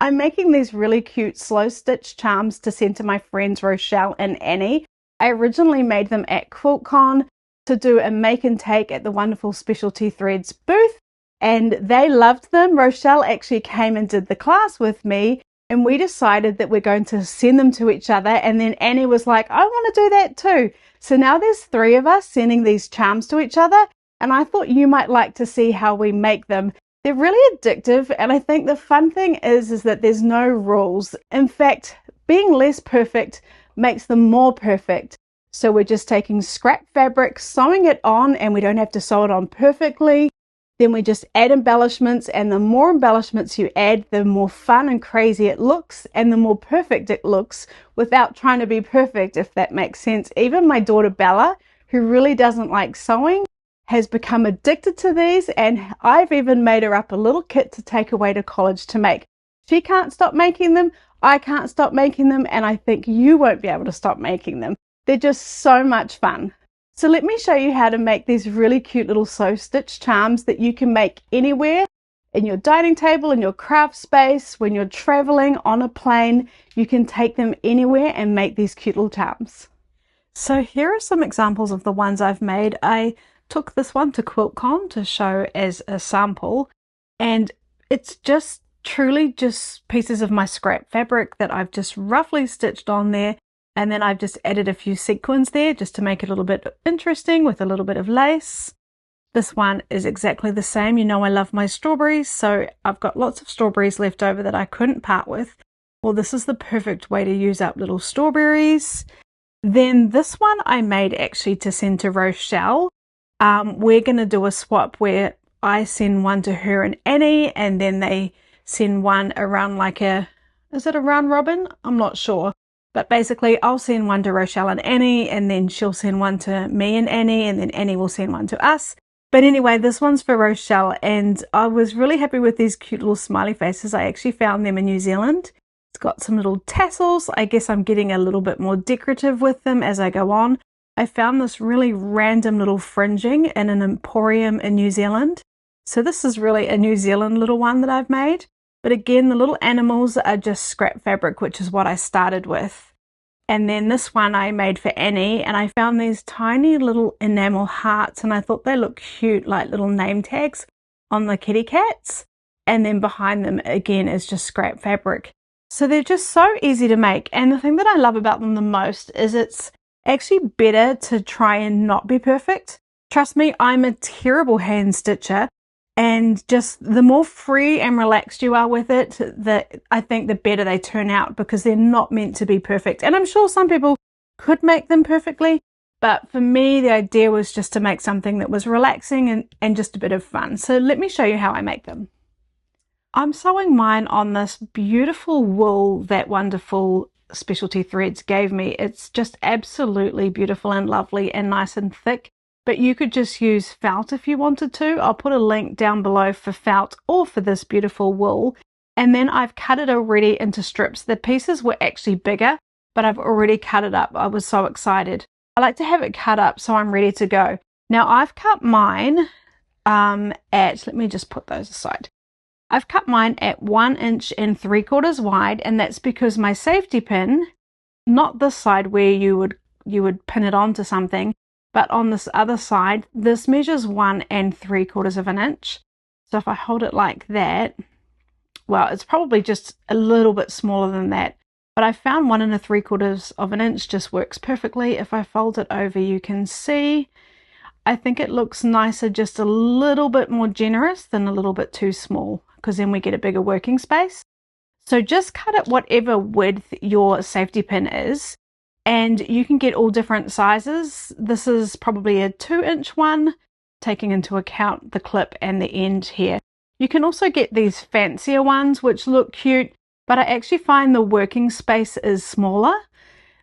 I'm making these really cute slow stitch charms to send to my friends Rochelle and Annie. I originally made them at QuiltCon to do a make and take at the wonderful Specialty Threads booth, and they loved them. Rochelle actually came and did the class with me, and we decided that we're going to send them to each other, and then Annie was like, I want to do that too. So now there's 3 of us sending these charms to each other, and I thought you might like to see how we make them. They're really addictive, and I think the fun thing is that there's no rules. In fact, being less perfect makes them more perfect. So we're just taking scrap fabric, sewing it on, and we don't have to sew it on perfectly. Then we just add embellishments, and the more embellishments you add, the more fun and crazy it looks, and the more perfect it looks without trying to be perfect, if that makes sense. Even my daughter Bella, who really doesn't like sewing, has become addicted to these, and I've even made her up a little kit to take away to college to make. She can't stop making them, I can't stop making them, and I think you won't be able to stop making them. They're just so much fun. So let me show you how to make these really cute little sew stitch charms that you can make anywhere, in your dining table, in your craft space, when you're traveling on a plane. You can take them anywhere and make these cute little charms. So here are some examples of the ones I've made. I took this one to QuiltCon to show as a sample, and it's just truly just pieces of my scrap fabric that I've just roughly stitched on there, and then I've just added a few sequins there just to make it a little bit interesting with a little bit of lace. This one is exactly the same. You know I love my strawberries, so I've got lots of strawberries left over that I couldn't part with. Well, this is the perfect way to use up little strawberries. Then this one I made actually to send to Rochelle. We're going to do a swap where I send one to her and Annie, and then they send one around like is it a round robin? I'm not sure. But basically I'll send one to Rochelle and Annie, and then she'll send one to me and Annie, and then Annie will send one to us. But anyway, this one's for Rochelle, and I was really happy with these cute little smiley faces. I actually found them in New Zealand. It's got some little tassels. I guess I'm getting a little bit more decorative with them as I go on. I found this really random little fringing in an emporium in New Zealand. So this is really a New Zealand little one that I've made. But again, the little animals are just scrap fabric, which is what I started with. And then this one I made for Annie, and I found these tiny little enamel hearts, and I thought they look cute, like little name tags on the kitty cats. And then behind them again is just scrap fabric. So they're just so easy to make. And the thing that I love about them the most is it's actually better to try and not be perfect. Trust me, I'm a terrible hand stitcher, and just the more free and relaxed you are with it, I think the better they turn out, because they're not meant to be perfect. And I'm sure some people could make them perfectly, but for me the idea was just to make something that was relaxing and just a bit of fun. So let me show you how I make them. I'm sewing mine on this beautiful wool that wonderful Specialty Threads gave me. It's just absolutely beautiful and lovely and nice and thick, but you could just use felt if you wanted to. I'll put a link down below for felt or for this beautiful wool. And then I've cut it already into strips. The pieces were actually bigger, but I've already cut it up. I was so excited. I like to have it cut up so I'm ready to go. Now I've cut mine let me just put those aside. I've cut mine at 1 3/4 wide, and that's because my safety pin, not this side where you would pin it onto something, but on this other side, this measures 1 3/4 inch. So if I hold it like that, well, it's probably just a little bit smaller than that, but I found 1 3/4 inch just works perfectly. If I fold it over, you can see, I think it looks nicer, just a little bit more generous than a little bit too small, because then we get a bigger working space. So just cut it whatever width your safety pin is, and you can get all different sizes. This is probably a 2-inch one, taking into account the clip and the end here. You can also get these fancier ones which look cute, but I actually find the working space is smaller.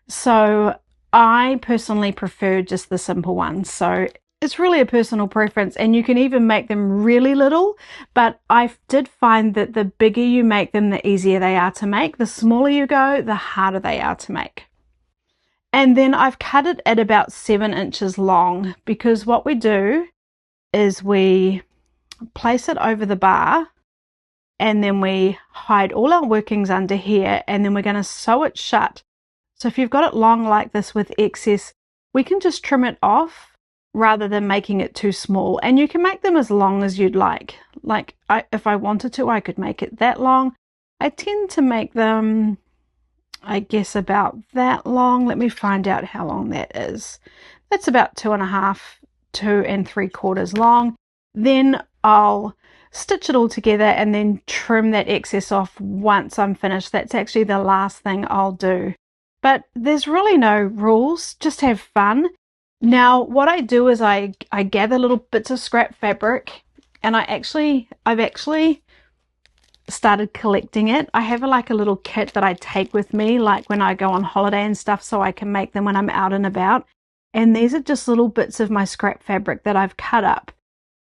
So I personally prefer just the simple ones. So it's really a personal preference, and you can even make them really little, but I did find that the bigger you make them, the easier they are to make. The smaller you go, the harder they are to make. And then I've cut it at about 7 inches long, because what we do is we place it over the bar, and then we hide all our workings under here, and then we're going to sew it shut. So if you've got it long like this with excess, we can just trim it off rather than making it too small. And you can make them as long as you'd like. Like if I wanted to, I could make it that long. I tend to make them, I guess, about that long. Let me find out how long that is. That's about 2.5, 2 3/4 long. Then I'll stitch it all together and then trim that excess off once I'm finished. That's actually the last thing I'll do. But there's really no rules, just have fun. Now what I do is I gather little bits of scrap fabric, and I've actually started collecting it. I have like a little kit that I take with me, like when I go on holiday and stuff, so I can make them when I'm out and about. And these are just little bits of my scrap fabric that I've cut up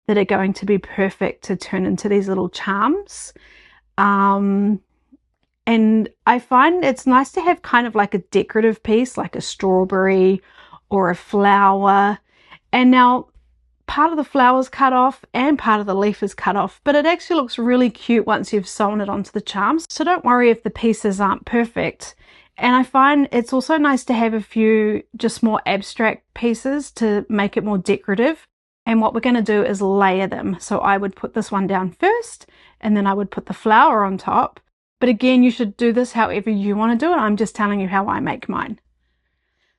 that are going to be perfect to turn into these little charms. And I find it's nice to have kind of like a decorative piece, like a strawberry or a flower. And now part of the flower's cut off and part of the leaf is cut off, but it actually looks really cute once you've sewn it onto the charms. So don't worry if the pieces aren't perfect. And I find it's also nice to have a few just more abstract pieces to make it more decorative. And what we're going to do is layer them. So I would put this one down first, and then I would put the flower on top. But again, you should do this however you want to do it. I'm just telling you how I make mine.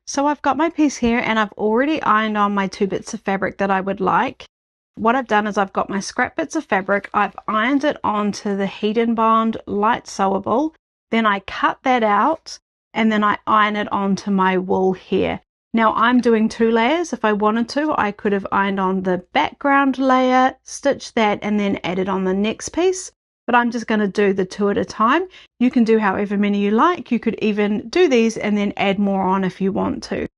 So I've got my piece here, and I've already ironed on my 2 bits of fabric that I would like. What I've done is I've got my scrap bits of fabric, I've ironed it onto the Heat and Bond light sewable, then I cut that out, and then I iron it onto my wool here. Now I'm doing 2 layers. If I wanted to, I could have ironed on the background layer, stitched that, and then added on the next piece. But I'm just going to do the 2 at a time. You can do however many you like. You could even do these and then add more on if you want to.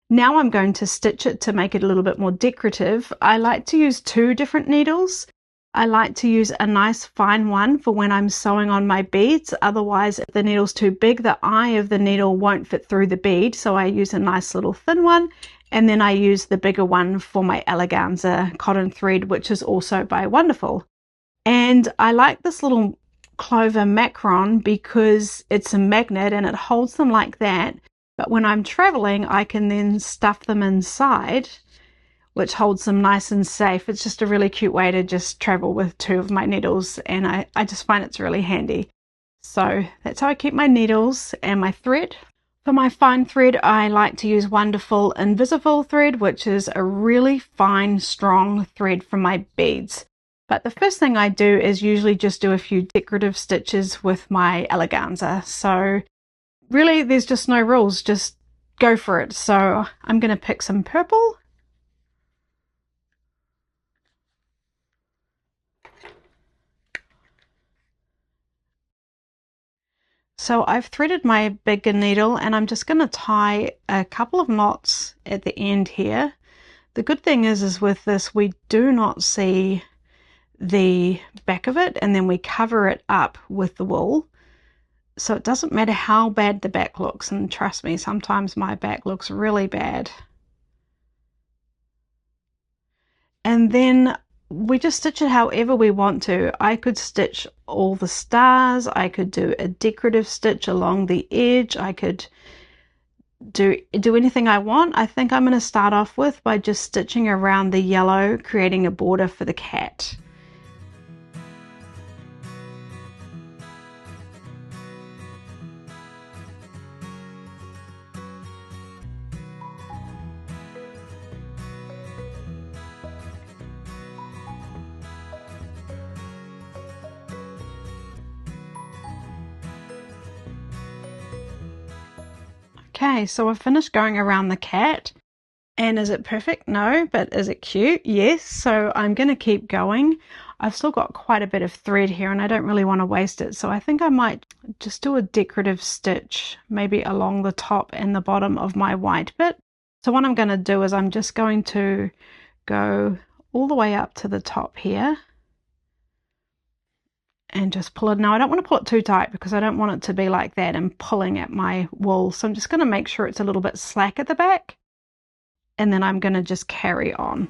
Now I'm going to stitch it to make it a little bit more decorative. I like to use 2 different needles. I like to use a nice fine one for when I'm sewing on my beads. Otherwise, if the needle's too big, the eye of the needle won't fit through the bead. So I use a nice little thin one. And then I use the bigger one for my eleganza cotton thread, which is also by Wonderful. And I like this little clover macron because it's a magnet and it holds them like that. But when I'm traveling, I can then stuff them inside, which holds them nice and safe. It's just a really cute way to just travel with 2 of my needles, and I just find it's really handy. So that's how I keep my needles and my thread. For my fine thread, I like to use Wonderful Invisible thread, which is a really fine, strong thread for my beads. But the first thing I do is usually just do a few decorative stitches with my eleganza. So really, there's just no rules, just go for it. So I'm going to pick some purple. So I've threaded my bigger needle, and I'm just going to tie a couple of knots at the end here. The good thing is with this, we do not see the back of it, and then we cover it up with the wool. So it doesn't matter how bad the back looks, and trust me, sometimes my back looks really bad. And then we just stitch it however we want to. I could stitch all the stars, I could do a decorative stitch along the edge, I could do anything I want. I think I'm going to start off with by just stitching around the yellow, creating a border for the cat. Okay, so I've finished going around the cat. And is it perfect? No, but is it cute? Yes. So I'm going to keep going. I've still got quite a bit of thread here, and I don't really want to waste it. So I think I might just do a decorative stitch, maybe along the top and the bottom of my white bit. So what I'm going to do is I'm just going to go all the way up to the top here and just pull it. Now I don't want to pull it too tight because I don't want it to be like that and pulling at my wool. So I'm just going to make sure it's a little bit slack at the back, and then I'm going to just carry on.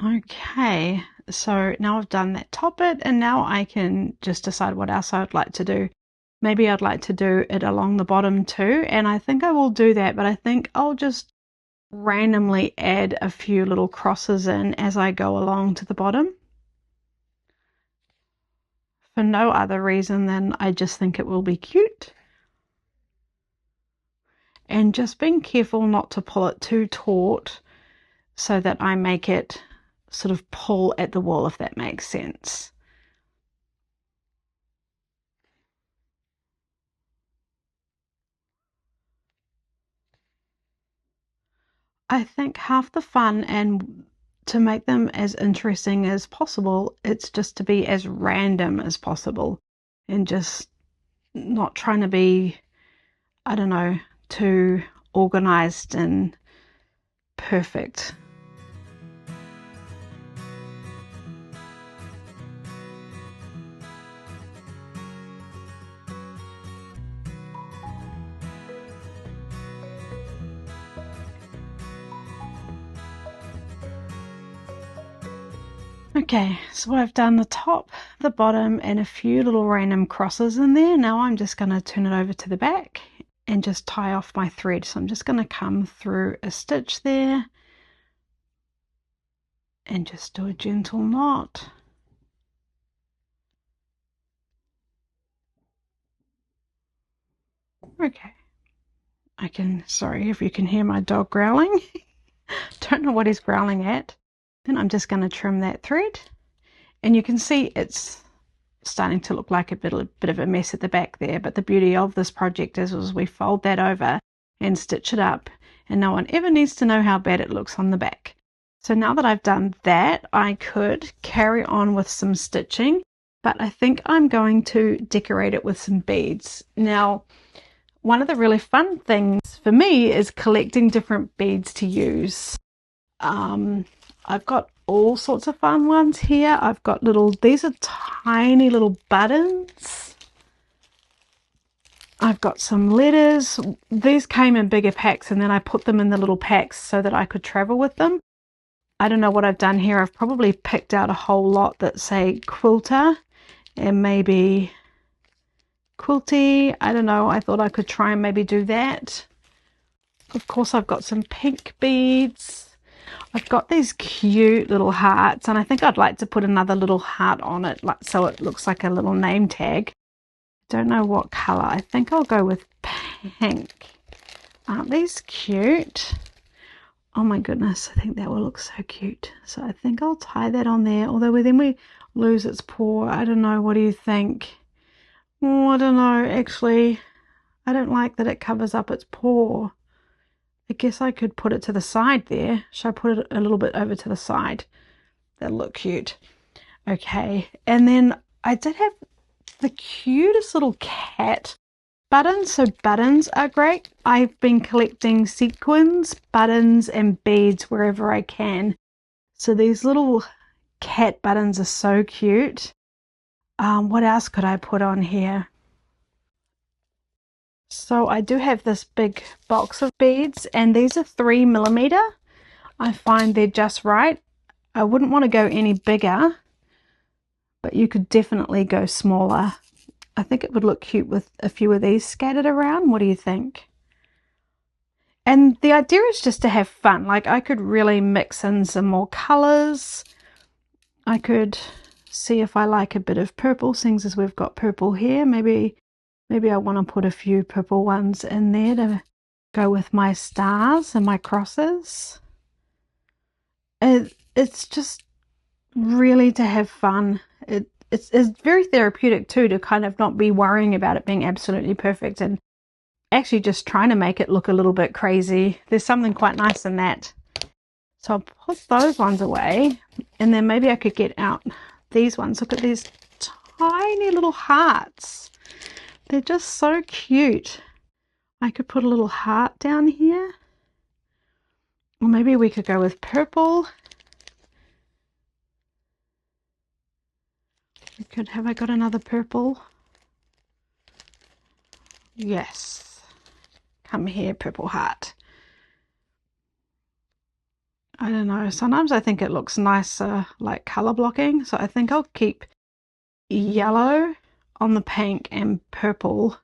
Okay, so now I've done that top bit, and now I can just decide what else I would like to do. Maybe I'd like to do it along the bottom too, and I think I will do that, but I think I'll just randomly add a few little crosses in as I go along to the bottom. For no other reason than I just think it will be cute. And just being careful not to pull it too taut so that I make it sort of pull at the wall, if that makes sense. I think half the fun and to make them as interesting as possible, it's just to be as random as possible and just not trying to be, I don't know, too organized and perfect. Okay, so I've done the top, the bottom, and a few little random crosses in there. Now I'm just going to turn it over to the back and just tie off my thread. So I'm just going to come through a stitch there and just do a gentle knot. Okay, sorry if you can hear my dog growling. Don't know what he's growling at. Then I'm just going to trim that thread, and you can see it's starting to look like a bit of a mess at the back there, but the beauty of this project is we fold that over and stitch it up, and no one ever needs to know how bad it looks on the back. So now that I've done that, I could carry on with some stitching, but I think I'm going to decorate it with some beads. Now, one of the really fun things for me is collecting different beads to use. I've got all sorts of fun ones here. I've got these are tiny little buttons. I've got some letters. These came in bigger packs, and then I put them in the little packs so that I could travel with them. I don't know what I've done here. I've probably picked out a whole lot that say quilter and maybe quilty. I don't know. I thought I could try and maybe do that. Of course, I've got some pink beads. I've got these cute little hearts, and I think I'd like to put another little heart on it, so it looks like a little name tag. Don't know what color. I think I'll go with pink. Aren't these cute? Oh my goodness, I think that will look so cute. So I think I'll tie that on there, although then we lose its paw. I don't know. What do you think? Oh, I don't know. Actually, I don't like that it covers up its paw. I guess I could put it to the side there. Should I put it a little bit over to the side? That'll look cute. Okay, and then I did have the cutest little cat buttons. So buttons are great. I've been collecting sequins, buttons, and beads wherever I can. So these little cat buttons are so cute. What else could I put on here? So I do have this big box of beads, and these are 3mm. I find they're just right. I wouldn't want to go any bigger, but you could definitely go smaller. I think it would look cute with a few of these scattered around. What do you think? And the idea is just to have fun. Like, I could really mix in some more colors. I could see if I like a bit of purple, seeing as we've got purple here. Maybe I want to put a few purple ones in there to go with my stars and my crosses. It's just really to have fun. It's very therapeutic too, to kind of not be worrying about it being absolutely perfect and actually just trying to make it look a little bit crazy. There's something quite nice in that. So I'll put those ones away, and then maybe I could get out these ones. Look at these tiny little hearts. They're just so cute. I could put a little heart down here. Or maybe we could go with purple. Have I got another purple? Yes. Come here, purple heart. I don't know, sometimes I think it looks nicer like color blocking, so I think I'll keep yellow on the pink and purple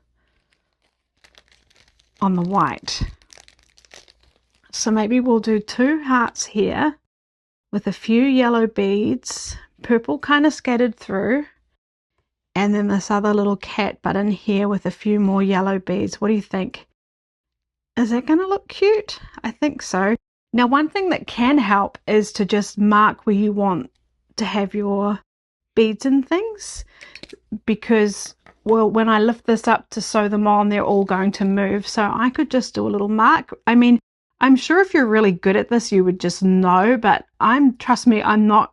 on the white. So maybe we'll do 2 hearts here with a few yellow beads, purple kind of scattered through, and then this other little cat button here with a few more yellow beads. What do you think? Is that going to look cute? I think so. Now, one thing that can help is to just mark where you want to have your beads and things, because, well, when I lift this up to sew them on, they're all going to move. So I could just do a little mark. I mean, I'm sure if you're really good at this, you would just know, but trust me, I'm not,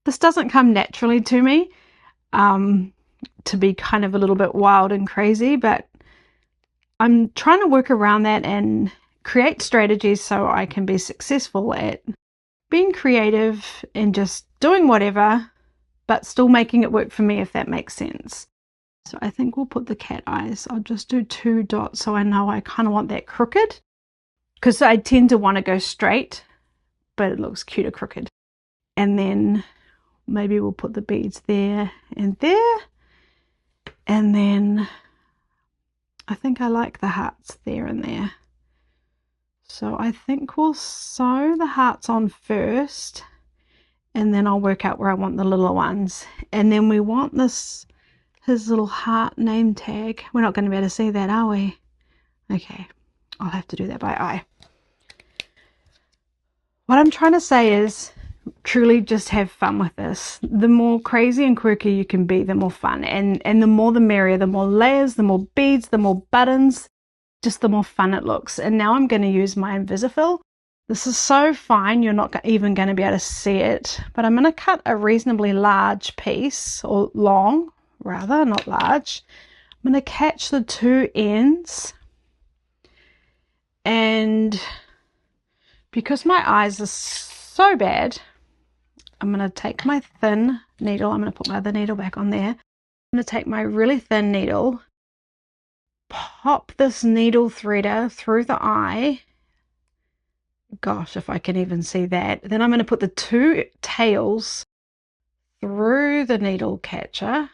this doesn't come naturally to me, to be kind of a little bit wild and crazy, but I'm trying to work around that and create strategies so I can be successful at being creative and just doing whatever, but still making it work for me, if that makes sense. So I think we'll put the cat eyes. I'll just do 2 dots so I know I kind of want that crooked, because I tend to want to go straight, but it looks cuter crooked. And then maybe we'll put the beads there, and then I think I like the hearts there and there. So I think we'll sew the hearts on first, and then I'll work out where I want the little ones. And then we want his little heart name tag. We're not going to be able to see that, are we? Okay, I'll have to do that by eye. What I'm trying to say is truly just have fun with this. The more crazy and quirky you can be, the more fun. And the more the merrier. The more layers, the more beads, the more buttons, just the more fun it looks. And now I'm going to use my Invisifil. This is so fine, you're not even going to be able to see it. But I'm going to cut a reasonably large piece, or long, rather, not large. I'm going to catch the 2 ends. And because my eyes are so bad, I'm going to take my thin needle. I'm going to put my other needle back on there. I'm going to take my really thin needle, pop this needle threader through the eye. Gosh, if I can even see that. Then I'm going to put the 2 tails through the needle catcher,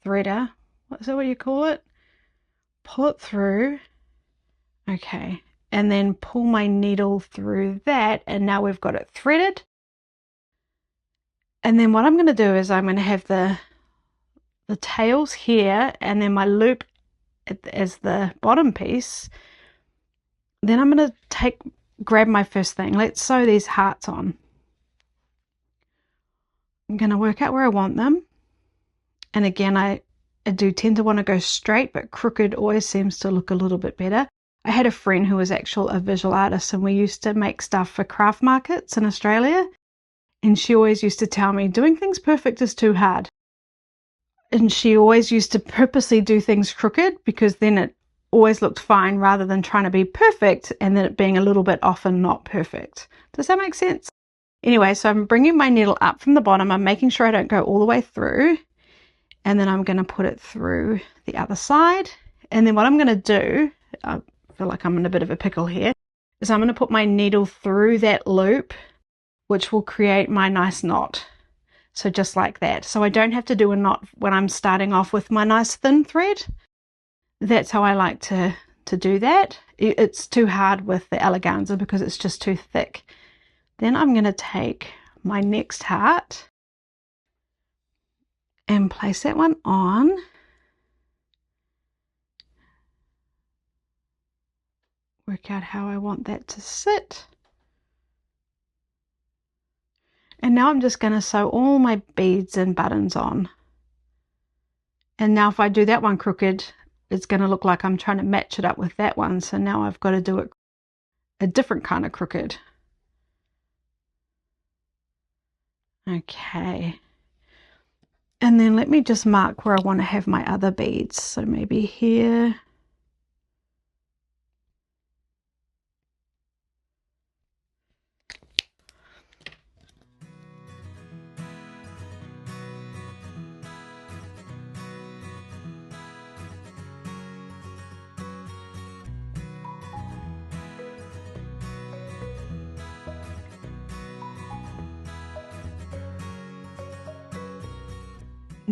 threader. Is that what you call it? Pull it through. Okay. And then pull my needle through that. And now we've got it threaded. And then what I'm going to do is I'm going to have the tails here, and then my loop as the bottom piece. Then I'm going to grab my first thing. Let's sew these hearts on. I'm going to work out where I want them. And again, I do tend to want to go straight, but crooked always seems to look a little bit better. I had a friend who was actually a visual artist, and we used to make stuff for craft markets in Australia. And she always used to tell me, doing things perfect is too hard. And she always used to purposely do things crooked, because then it always looked fine, rather than trying to be perfect and then it being a little bit off and not perfect. Does that make sense? Anyway, so I'm bringing my needle up from the bottom. I'm making sure I don't go all the way through. And then I'm going to put it through the other side. And then what I'm going to do, I feel like I'm in a bit of a pickle here, is I'm going to put my needle through that loop, which will create my nice knot. So just like that. So I don't have to do a knot when I'm starting off with my nice thin thread. That's how I like to do that. It's too hard with the eleganza because it's just too thick. Then I'm going to take my next heart and place that one on. Work out how I want that to sit. And now I'm just going to sew all my beads and buttons on. And now if I do that one crooked, it's going to look like I'm trying to match it up with that one. So now I've got to do it a different kind of crooked. Okay. And then let me just mark where I want to have my other beads. So maybe here.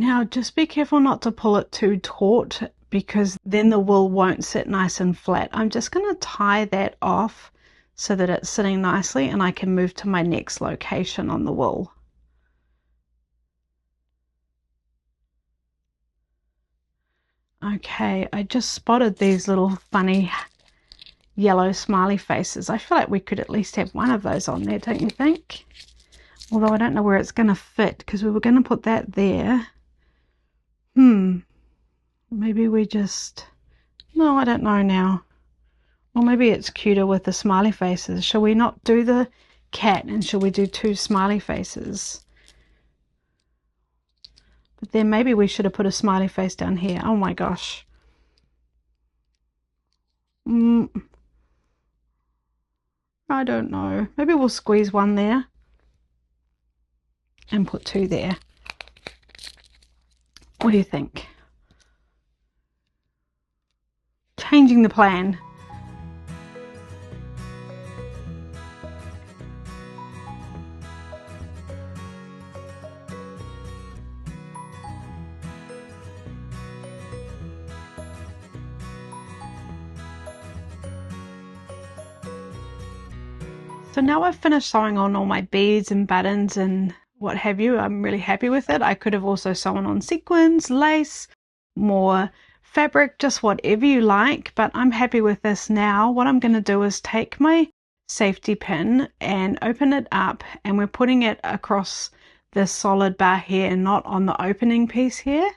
Now just be careful not to pull it too taut, because then the wool won't sit nice and flat. I'm just going to tie that off so that it's sitting nicely and I can move to my next location on the wool. Okay, I just spotted these little funny yellow smiley faces. I feel like we could at least have one of those on there, don't you think? Although I don't know where it's going to fit, because we were going to put that there. Maybe we just... No, I don't know now. Or maybe it's cuter with the smiley faces. Shall we not do the cat, and shall we do 2 smiley faces? But then maybe we should have put a smiley face down here. Oh my gosh. I don't know. Maybe we'll squeeze one there and put 2 there. What do you think? Changing the plan. So now I've finished sewing on all my beads and buttons and what have you. I'm really happy with it. I could have also sewn on sequins, lace, more fabric, just whatever you like, but I'm happy with this now. What I'm going to do is take my safety pin and open it up, and we're putting it across this solid bar here, not on the opening piece here,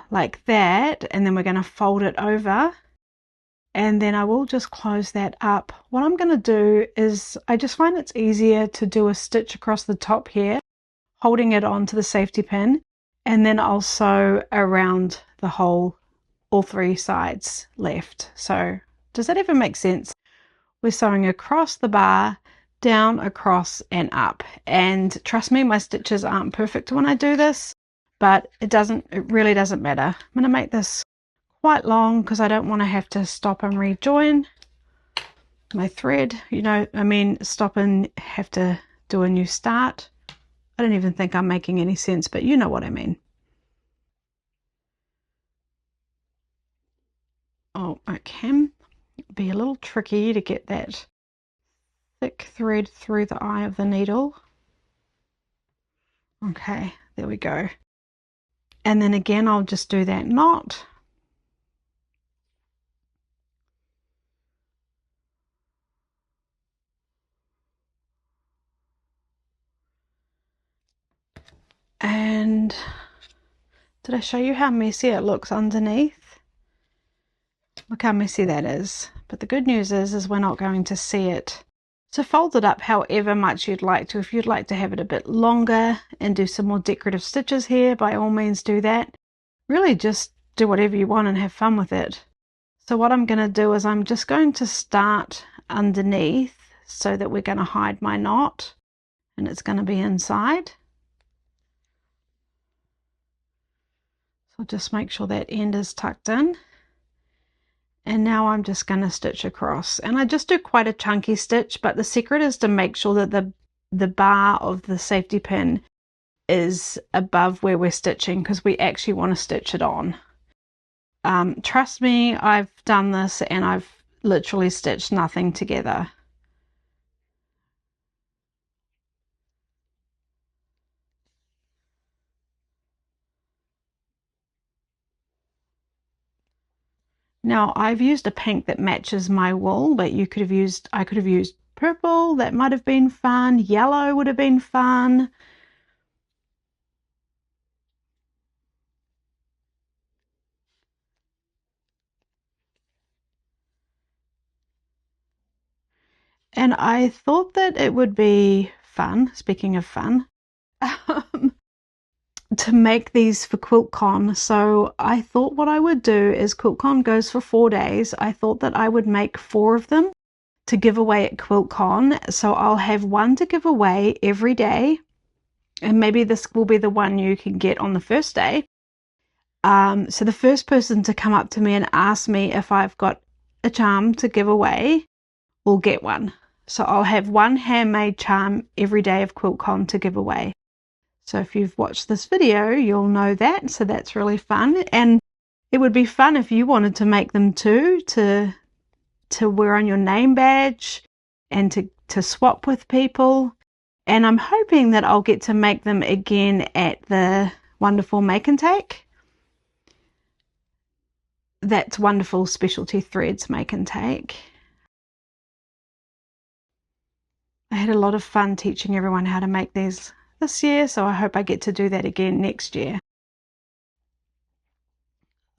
like that, and then we're going to fold it over. And then I will just close that up. What I'm going to do is, I just find it's easier to do a stitch across the top here, holding it onto the safety pin, and then I'll sew around the whole, all 3 sides left. So does that even make sense? We're sewing across the bar, down, across, and up. And trust me, my stitches aren't perfect when I do this, but it really doesn't matter. I'm going to make this quite long because I don't want to have to stop and rejoin my thread, stop and have to do a new start. I don't even think I'm making any sense, but you know what I mean. Oh, it can be a little tricky to get that thick thread through the eye of the needle. Okay, there we go. And then again, I'll just do that knot. And did I show you how messy it looks underneath? Look how messy that is. But the good news is we're not going to see it. So fold it up however much you'd like to. If you'd like to have it a bit longer and do some more decorative stitches here, by all means do that. Really just do whatever you want and have fun with it. So what I'm going to do is I'm just going to start underneath so that we're going to hide my knot, and it's going to be inside. So just make sure that end is tucked in. And now I'm just going to stitch across. And I just do quite a chunky stitch, but the secret is to make sure that the bar of the safety pin is above where we're stitching, because we actually want to stitch it on. Trust me, I've done this and I've literally stitched nothing together. Now I've used a pink that matches my wool, but I could have used purple. That might have been fun. Yellow would have been fun. And I thought that it would be fun, speaking of fun, to make these for QuiltCon. So I thought what I would do is, QuiltCon goes for 4 days. I thought that I would make 4 of them to give away at QuiltCon. So I'll have one to give away every day. And maybe this will be the one you can get on the first day. So the first person to come up to me and ask me if I've got a charm to give away will get one. So I'll have one handmade charm every day of QuiltCon to give away. So if you've watched this video, you'll know that. So that's really fun. And it would be fun if you wanted to make them too, to wear on your name badge and to swap with people. And I'm hoping that I'll get to make them again at the Wonderful Make and Take. That's Wonderful Specialty Threads Make and Take. I had a lot of fun teaching everyone how to make these this year, so I hope I get to do that again next year.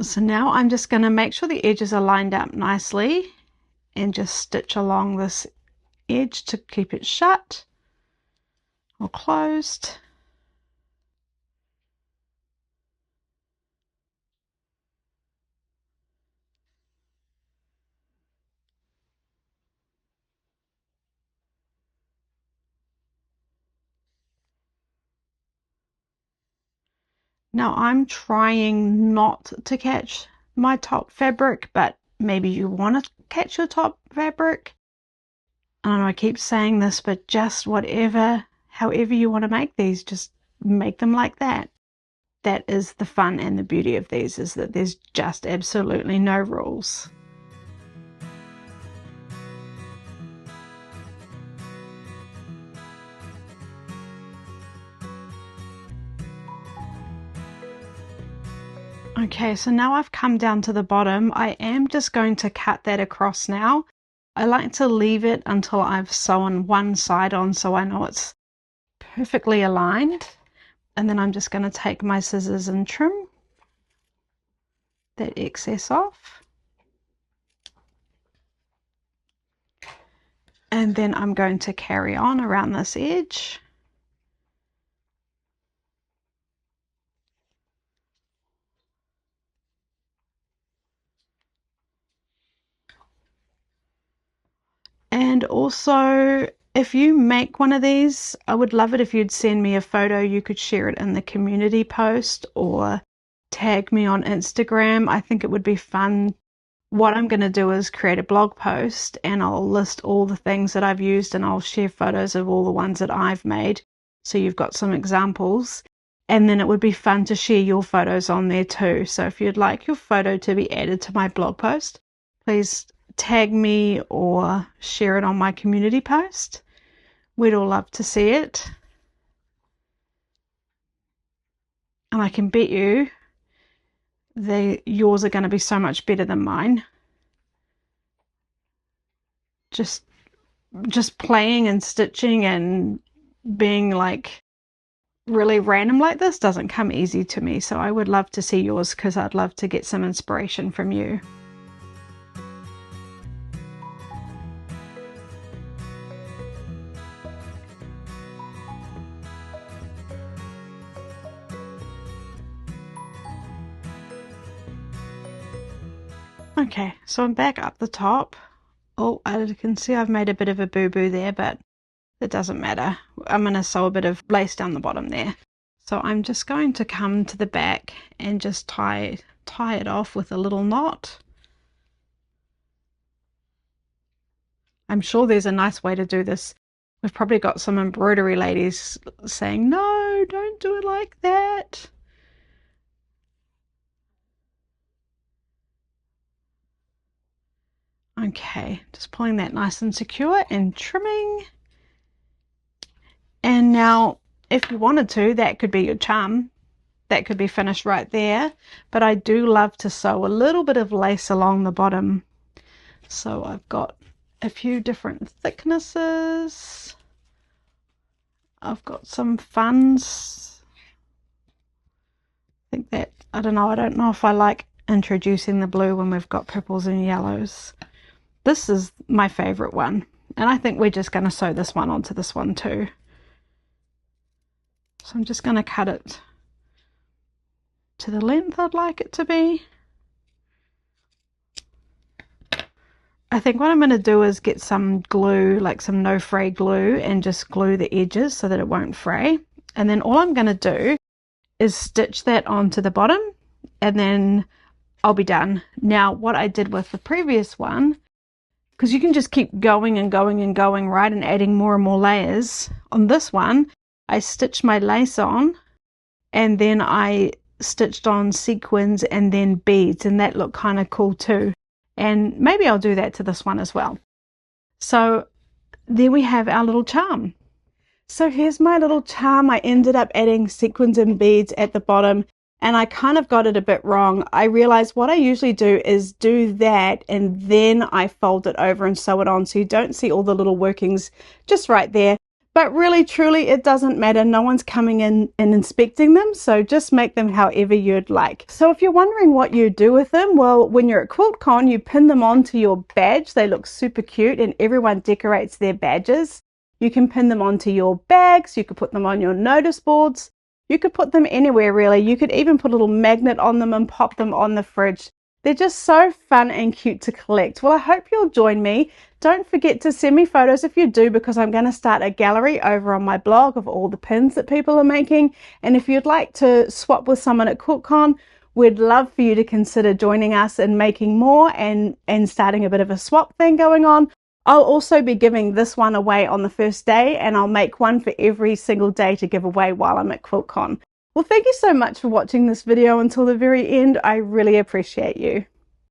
So now I'm just going to make sure the edges are lined up nicely and just stitch along this edge to keep it shut or closed. Now I'm trying not to catch my top fabric, but maybe you want to catch your top fabric. I don't know, I keep saying this, but just however you want to make these, just make them like that. That is the fun and the beauty of these, is that there's just absolutely no rules. Okay, so now I've come down to the bottom. I am just going to cut that across now. I like to leave it until I've sewn one side on so I know it's perfectly aligned. And then I'm just going to take my scissors and trim that excess off. And then I'm going to carry on around this edge. And also, if you make one of these, I would love it if you'd send me a photo. You could share it in the community post or tag me on Instagram. I think it would be fun. What I'm going to do is create a blog post and I'll list all the things that I've used and I'll share photos of all the ones that I've made. So you've got some examples. And then it would be fun to share your photos on there too. So if you'd like your photo to be added to my blog post, please tag me or share it on my community post. We'd all love to see it. And I can bet you yours are going to be so much better than mine. Just playing and stitching and being like really random like this doesn't come easy to me. So I would love to see yours because I'd love to get some inspiration from you. Okay, so I'm back up the top. Oh, I can see I've made a bit of a boo-boo there, but it doesn't matter. I'm going to sew a bit of lace down the bottom there. So I'm just going to come to the back and just tie it off with a little knot. I'm sure there's a nice way to do this. We've probably got some embroidery ladies saying, no, don't do it like that. Okay, just pulling that nice and secure and trimming. And now, if you wanted to, that could be your charm. That could be finished right there. But I do love to sew a little bit of lace along the bottom. So I've got a few different thicknesses. I've got some funds. I think that, I don't know if I like introducing the blue when we've got purples and yellows. This is my favorite one, and I think we're just going to sew this one onto this one too. So I'm just going to cut it to the length I'd like it to be. I think what I'm going to do is get some glue, like some no fray glue, and just glue the edges so that it won't fray. And then all I'm going to do is stitch that onto the bottom, and then I'll be done. Now, what I did with the previous one, because you can just keep going and going and going, right, and adding more and more layers. On this one, I stitched my lace on, and then I stitched on sequins and then beads, and that looked kind of cool too. And maybe I'll do that to this one as well. So there we have our little charm. So here's my little charm. I ended up adding sequins and beads at the bottom, and I kind of got it a bit wrong. I realized what I usually do is do that and then I fold it over and sew it on, so you don't see all the little workings just right there. But really, truly, it doesn't matter. No one's coming in and inspecting them, so just make them however you'd like. So if you're wondering what you do with them, well, when you're at QuiltCon, you pin them onto your badge. They look super cute, and everyone decorates their badges. You can pin them onto your bags. You could put them on your notice boards. You could put them anywhere, really. You could even put a little magnet on them and pop them on the fridge. They're just so fun and cute to collect. Well, I hope you'll join me. Don't forget to send me photos if you do, because I'm going to start a gallery over on my blog of all the pins that people are making. And if you'd like to swap with someone at QuiltCon, we'd love for you to consider joining us and making more and starting a bit of a swap thing going on. I'll also be giving this one away on the first day, and I'll make one for every single day to give away while I'm at QuiltCon. Well, thank you so much for watching this video until the very end. I really appreciate you.